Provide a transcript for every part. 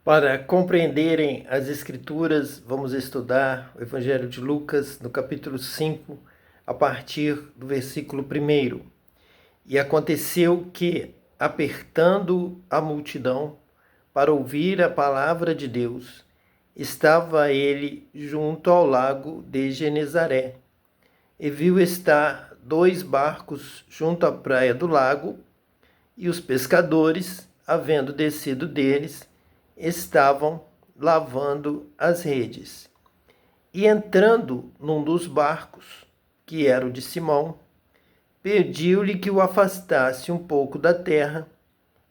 Para compreenderem as Escrituras, vamos estudar o Evangelho de Lucas, no capítulo 5, a partir do versículo 1. E aconteceu que, apertando a multidão para ouvir a palavra de Deus, estava ele junto ao lago de Genezaré, e viu estar 2 barcos junto à praia do lago, e os pescadores, havendo descido deles, estavam lavando as redes. E entrando num dos barcos, que era o de Simão, pediu-lhe que o afastasse um pouco da terra,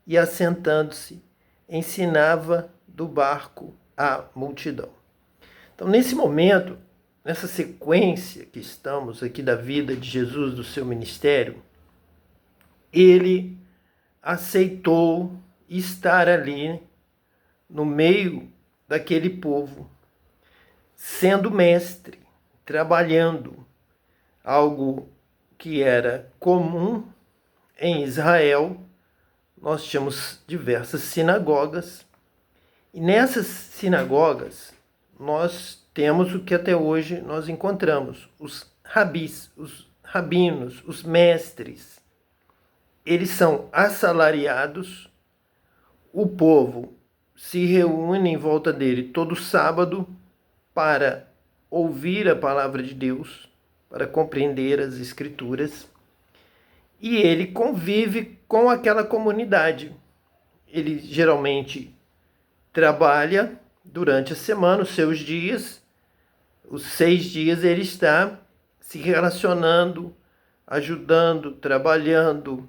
e assentando-se, ensinava do barco a multidão. Então, nesse momento, nessa sequência que estamos aqui da vida de Jesus, do seu ministério, ele aceitou estar ali no meio daquele povo, sendo mestre, trabalhando, algo que era comum em Israel. Nós tínhamos diversas sinagogas, e nessas sinagogas nós temos o que até hoje nós encontramos, os rabis, os rabinos, os mestres. Eles são assalariados, o povo se reúne em volta dele todo sábado para ouvir a palavra de Deus, para compreender as Escrituras, e ele convive com aquela comunidade. Ele geralmente trabalha durante a semana, os seus dias, os 6 dias ele está se relacionando, ajudando, trabalhando,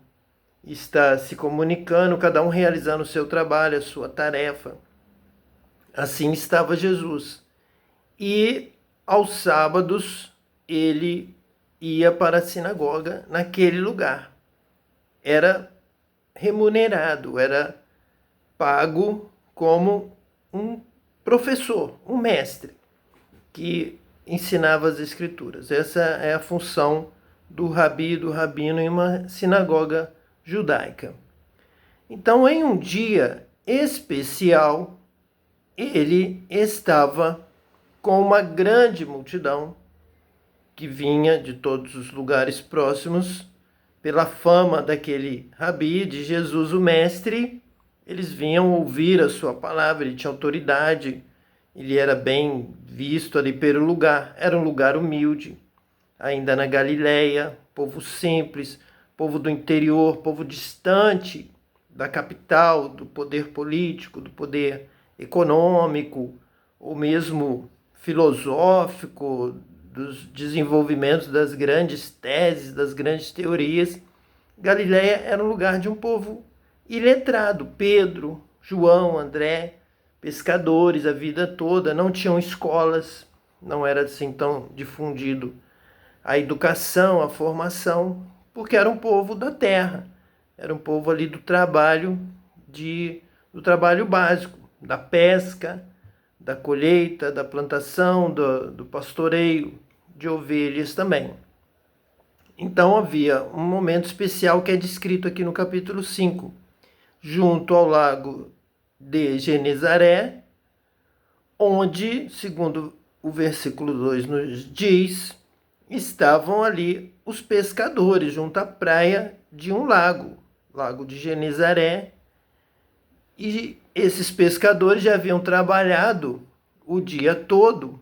está se comunicando, cada um realizando o seu trabalho, a sua tarefa. Assim estava Jesus. E aos sábados ele ia para a sinagoga naquele lugar. Era remunerado, era pago como um professor, um mestre, que ensinava as Escrituras. Essa é a função do rabi, do rabino em uma sinagoga judaica. Então, em um dia especial, ele estava com uma grande multidão que vinha de todos os lugares próximos. Pela fama daquele rabi, de Jesus o mestre, eles vinham ouvir a sua palavra. Ele tinha autoridade, ele era bem visto ali pelo lugar. Era um lugar humilde, ainda na Galileia, povo simples, povo do interior, povo distante da capital, do poder político, do poder econômico, ou mesmo filosófico, dos desenvolvimentos das grandes teses, das grandes teorias. Galileia era um lugar de um povo iletrado. Pedro, João, André, pescadores a vida toda, não tinham escolas, não era assim tão difundido a educação, a formação, porque era um povo da terra, era um povo ali do trabalho, do trabalho básico, da pesca, da colheita, da plantação, do pastoreio de ovelhas também. Então havia um momento especial que é descrito aqui no capítulo 5, junto ao lago de Genezaré, onde, segundo o versículo 2 nos diz, estavam ali os pescadores junto à praia de um lago, lago de Genezaré, e esses pescadores já haviam trabalhado o dia todo,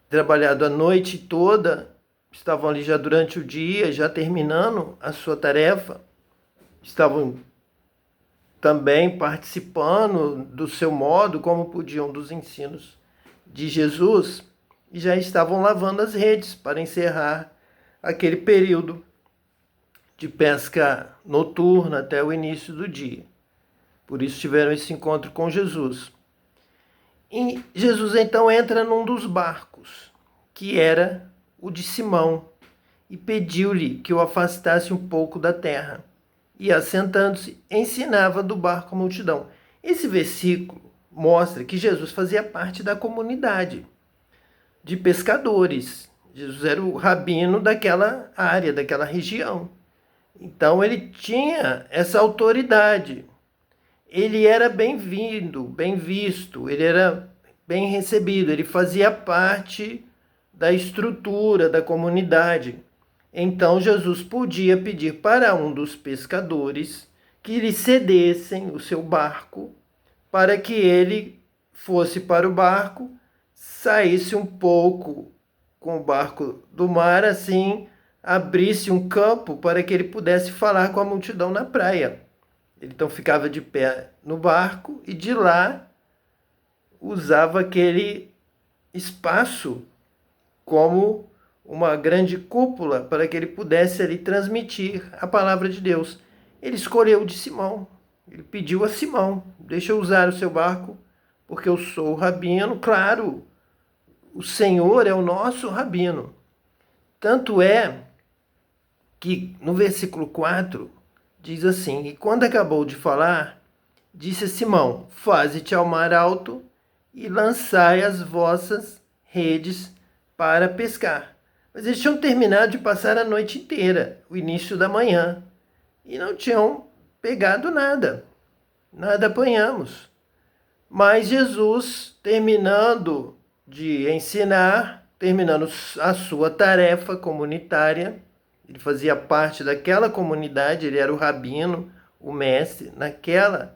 trabalhado a noite toda, estavam ali já durante o dia, já terminando a sua tarefa, estavam também participando do seu modo, como podiam, dos ensinos de Jesus, e já estavam lavando as redes para encerrar aquele período de pesca noturna até o início do dia. Por isso tiveram esse encontro com Jesus. E Jesus então entra num dos barcos, que era o de Simão, e pediu-lhe que o afastasse um pouco da terra. E, assentando-se, ensinava do barco a multidão. Esse versículo mostra que Jesus fazia parte da comunidade de pescadores. Jesus era o rabino daquela área, daquela região. Então ele tinha essa autoridade. ele era bem-vindo, bem visto, ele era bem recebido, ele fazia parte da estrutura da comunidade. Então Jesus podia pedir para um dos pescadores que lhe cedessem o seu barco para que ele fosse para o barco, saísse um pouco com o barco do mar, assim abrisse um campo para que ele pudesse falar com a multidão na praia. Ele então ficava de pé no barco e de lá usava aquele espaço como uma grande cúpula para que ele pudesse ali transmitir a palavra de Deus. Ele escolheu de Simão. Ele pediu a Simão: deixa eu usar o seu barco, porque eu sou o rabino. Claro, o Senhor é o nosso rabino. Tanto é que no versículo 4 diz assim: e quando acabou de falar, disse a Simão: faze-te ao mar alto e lançai as vossas redes para pescar. Mas eles tinham terminado de passar a noite inteira, o início da manhã, e não tinham pegado nada. Nada apanhamos. Mas Jesus, terminando de ensinar, terminando a sua tarefa comunitária, ele fazia parte daquela comunidade, ele era o rabino, o mestre naquela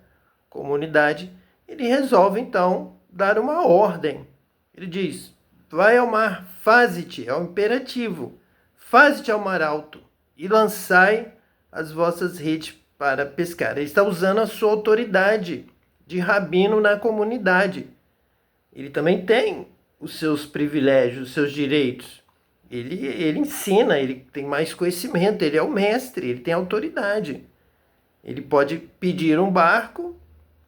comunidade, ele resolve então dar uma ordem. Ele diz: vai ao mar, faze-te, é o imperativo, faze-te ao mar alto e lançai as vossas redes para pescar. Ele está usando a sua autoridade de rabino na comunidade. Ele também tem os seus privilégios, os seus direitos. Ele ensina, ele tem mais conhecimento, ele é o mestre, ele tem autoridade. Ele pode pedir um barco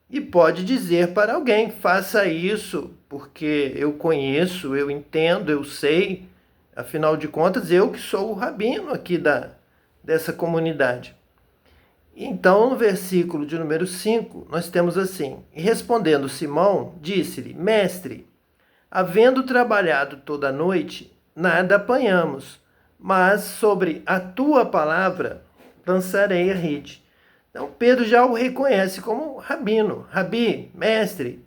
e pode dizer para alguém: faça isso, porque eu conheço, eu entendo, eu sei. Afinal de contas, eu que sou o rabino aqui dessa comunidade. Então, no versículo de número 5, nós temos assim: e respondendo Simão, disse-lhe: mestre, havendo trabalhado toda a noite, nada apanhamos, mas sobre a tua palavra lançarei a rede. Então Pedro já o reconhece como rabino, rabi, mestre.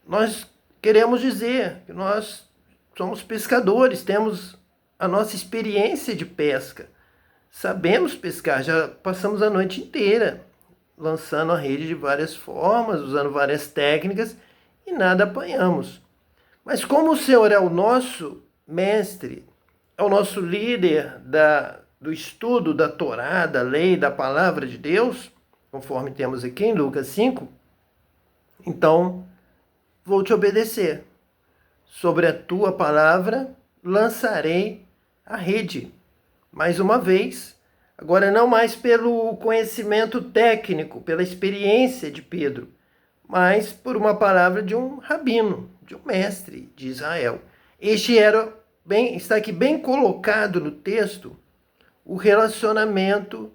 Nós queremos dizer que nós somos pescadores, temos a nossa experiência de pesca. Sabemos pescar, já passamos a noite inteira lançando a rede de várias formas, usando várias técnicas e nada apanhamos. Mas como o Senhor é o nosso mestre, é o nosso líder do estudo da Torá, da lei, da palavra de Deus, conforme temos aqui em Lucas 5, então vou te obedecer. Sobre a tua palavra lançarei a rede. Mais uma vez, agora não mais pelo conhecimento técnico, pela experiência de Pedro, mas por uma palavra de um rabino, de um mestre de Israel. Está aqui bem colocado no texto o relacionamento